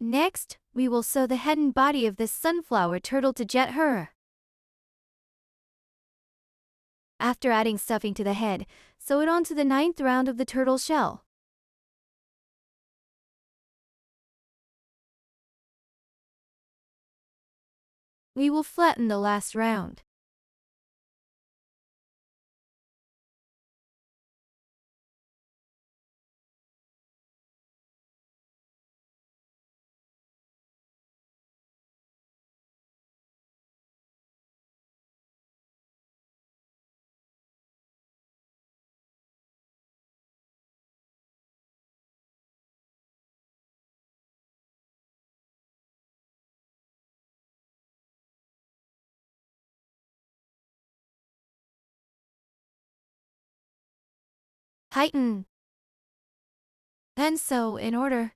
Next, we will sew the head and body of this sunflower turtle to jet her. After adding stuffing to the head, sew it onto the 9th round of the turtle shell. We will flatten the last round. Tighten. Then sew in order.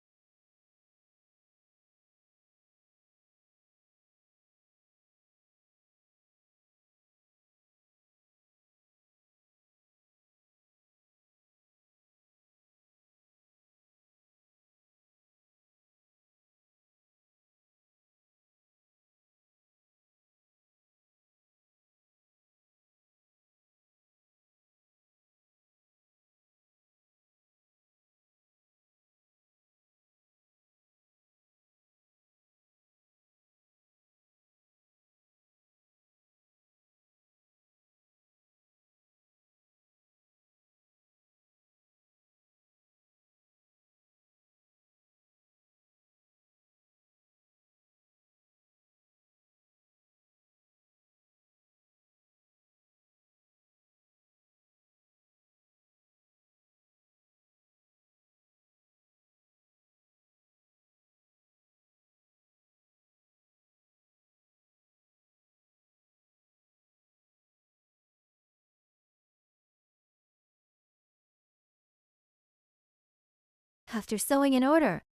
After sewing in order,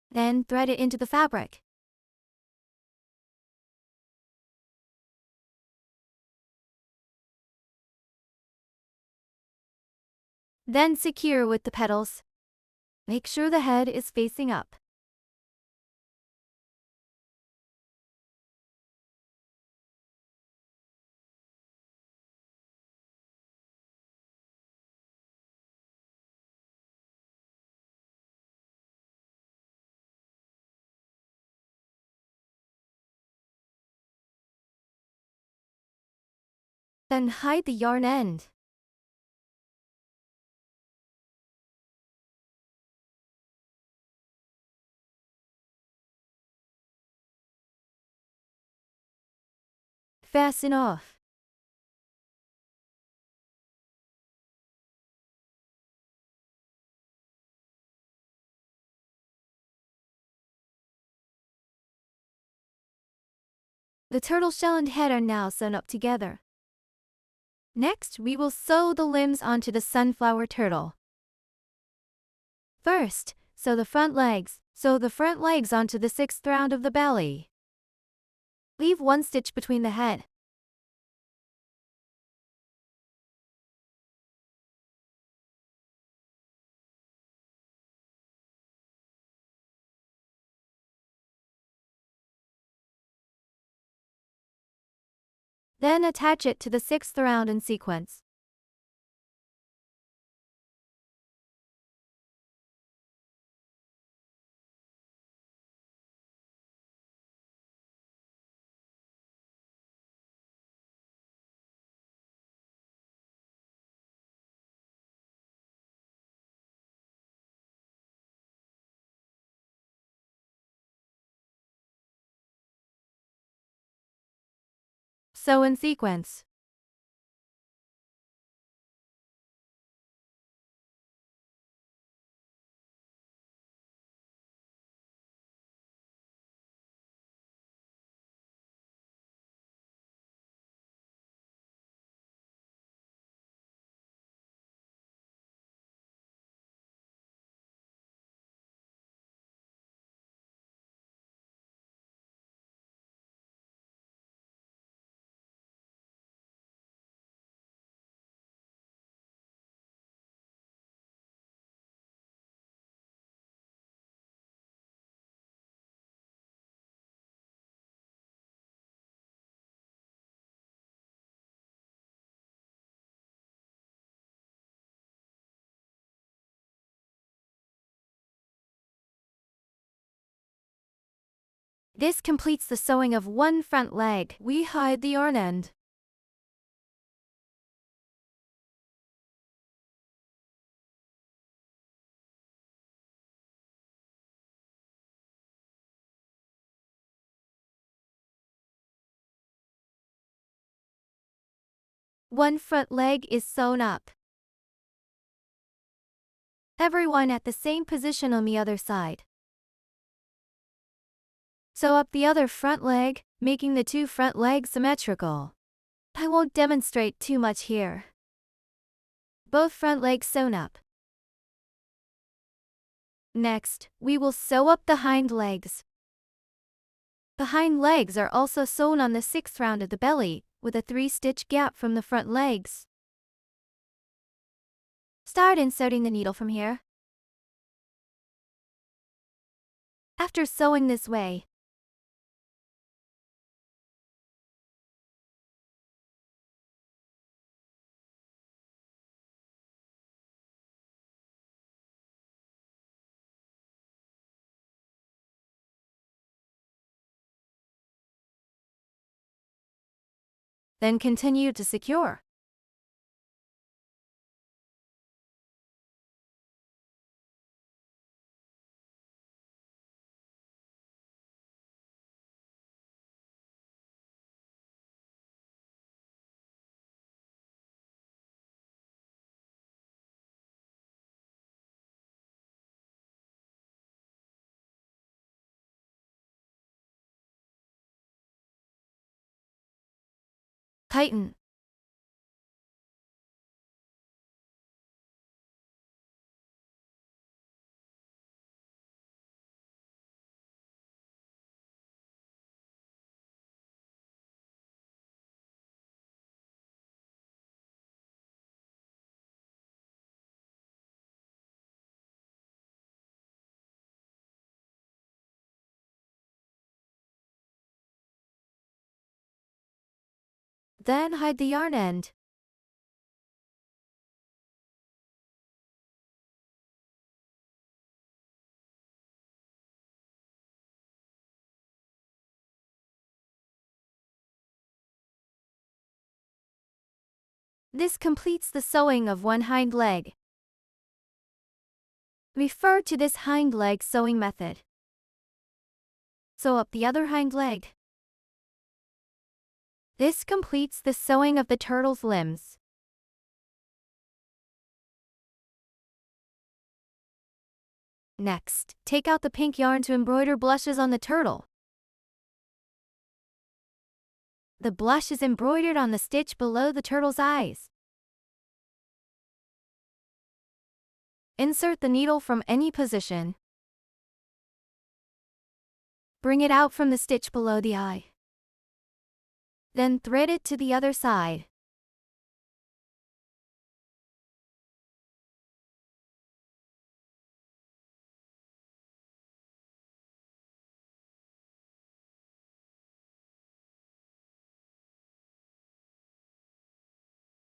then thread it into the fabric. Then secure with the petals. Make sure the head is facing up. Then hide the yarn end. Fasten off. The turtle shell and head are now sewn up together. Next, we will sew the limbs onto the sunflower turtle. First, sew the front legs. Sew the front legs onto the 6th round of the belly. Leave 1 stitch between the head. Then attach it to the 6th round in sequence. Sew in sequence. This completes the sewing of one front leg. We hide the yarn end. One front leg is sewn up. Everyone at the same position on the other side. Sew up the other front leg, making the two front legs symmetrical. I won't demonstrate too much here. Both front legs sewn up. Next, we will sew up the hind legs. The hind legs are also sewn on the 6th round of the belly, with a 3-stitch gap from the front legs. Start inserting the needle from here. After sewing this way, then continue to secure. Tighten. Then hide the yarn end. This completes the sewing of one hind leg. Refer to this hind leg sewing method. Sew up the other hind leg. This completes the sewing of the turtle's limbs. Next, take out the pink yarn to embroider blushes on the turtle. The blush is embroidered on the stitch below the turtle's eyes. Insert the needle from any position. Bring it out from the stitch below the eye. Then thread it to the other side.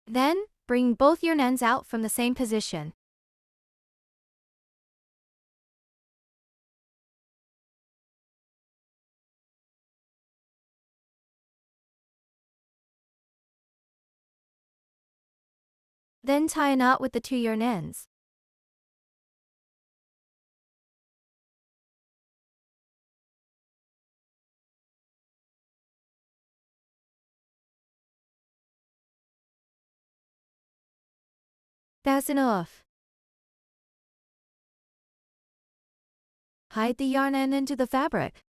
Then, bring both yarn ends out from the same position. Then tie a knot with the two yarn ends. That's enough. Hide the yarn end into the fabric.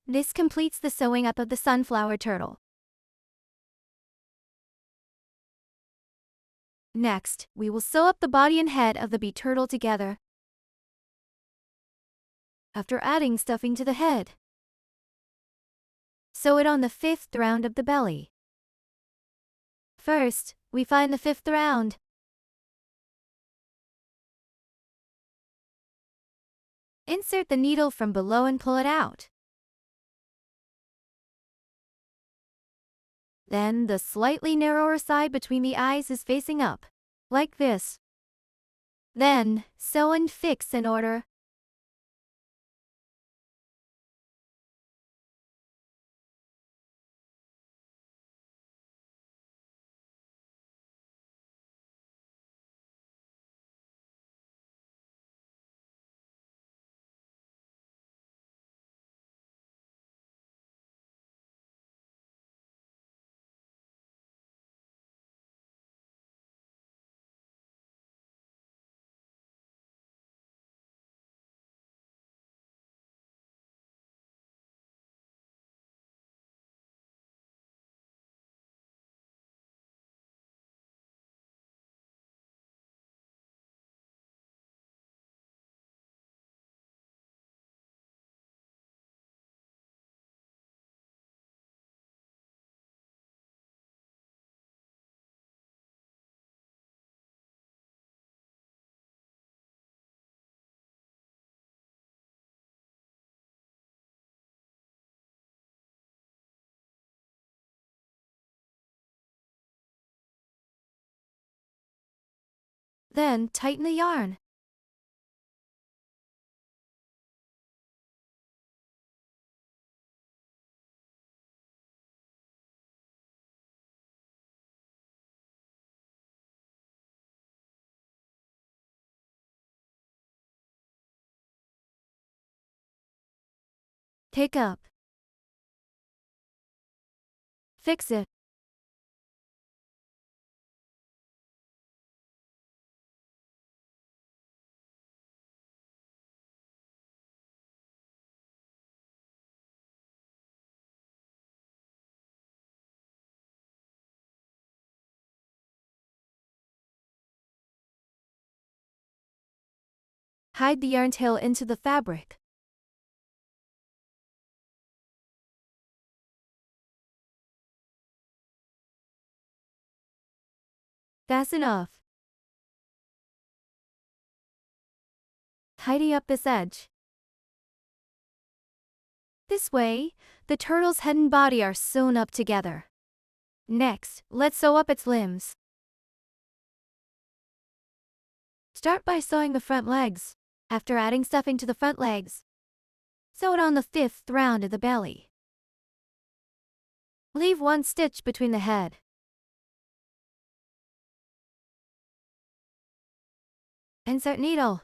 This completes the sewing up of the sunflower turtle. Next, we will sew up the body and head of the bee turtle together. After adding stuffing to the head, sew it on the 5th round of the belly. First, we find the 5th round. Insert the needle from below and pull it out. Then the slightly narrower side between the eyes is facing up, like this. Then, sew and fix in order. Then, tighten the yarn. Pick up. Fix it. Hide the yarn tail into the fabric. Fasten off. Tidy up this edge. This way, the turtle's head and body are sewn up together. Next, let's sew up its limbs. Start by sewing the front legs. After adding stuffing to the front legs, sew it on the 5th round of the belly. Leave 1 stitch between the head. Insert needle.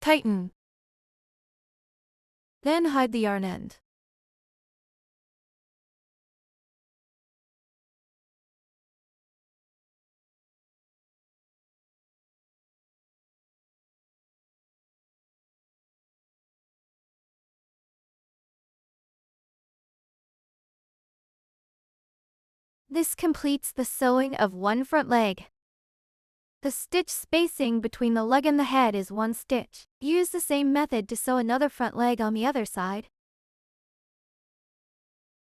Tighten. Then hide the yarn end. This completes the sewing of one front leg. The stitch spacing between the leg and the head is 1 stitch. Use the same method to sew another front leg on the other side.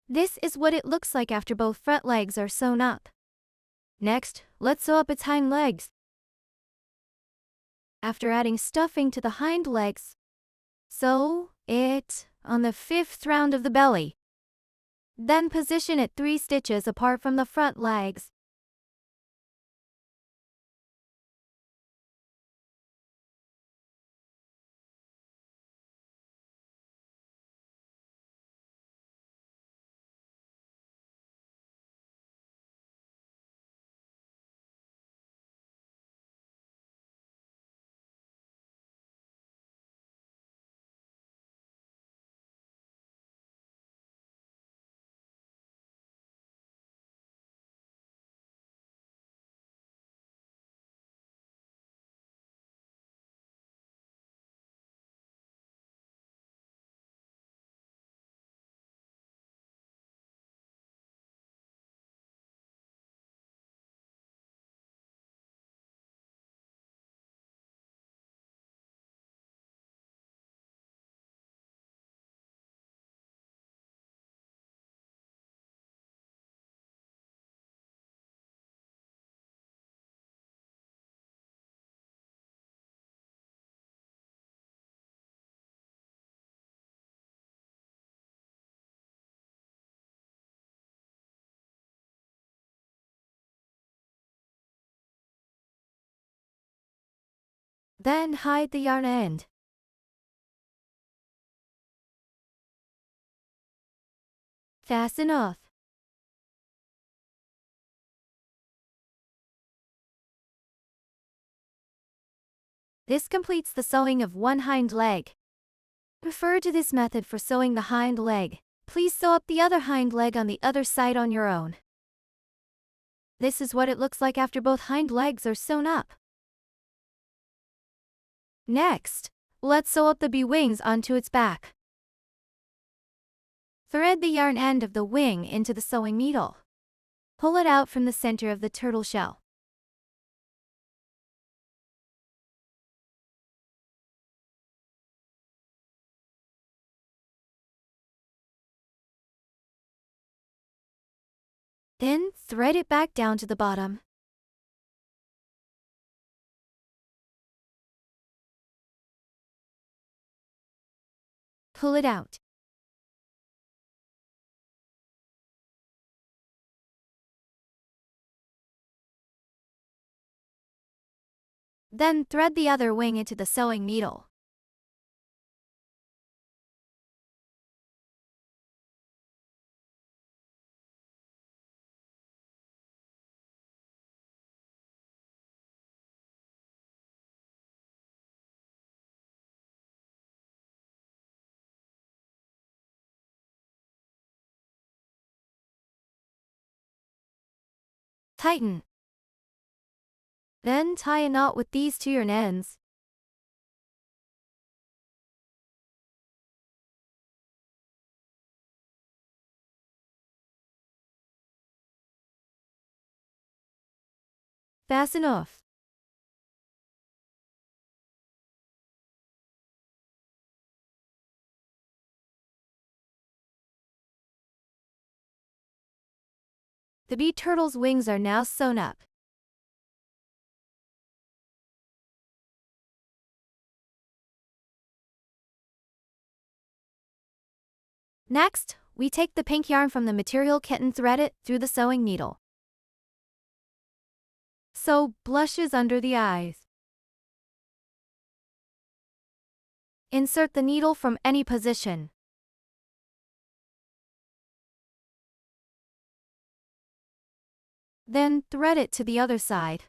This is what it looks like after both front legs are sewn up. Next, let's sew up its hind legs. After adding stuffing to the hind legs, sew it on the 5th round of the belly. Then position it 3 stitches apart from the front legs. Then hide the yarn end. Fasten off. This completes the sewing of one hind leg. Refer to this method for sewing the hind leg. Please sew up the other hind leg on the other side on your own. This is what it looks like after both hind legs are sewn up. Next, let's sew up the bee wings onto its back. Thread the yarn end of the wing into the sewing needle. Pull it out from the center of the turtle shell. Then thread it back down to the bottom. Pull it out. Then thread the other wing into the sewing needle. Tighten. Then tie a knot with these two yarn ends. Fasten off. The bee turtle's wings are now sewn up. Next, we take the pink yarn from the material kit and thread it through the sewing needle. Sew blushes under the eyes. Insert the needle from any position. Then thread it to the other side.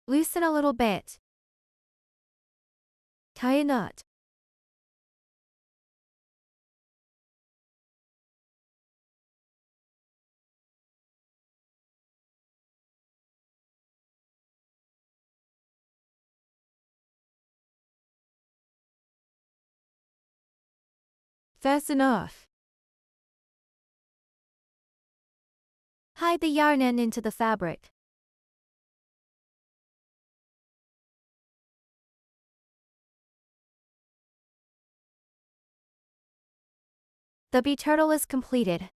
Loosen a little bit. Tie a knot. Fasten off. Hide the yarn end into the fabric. The bee turtle is completed.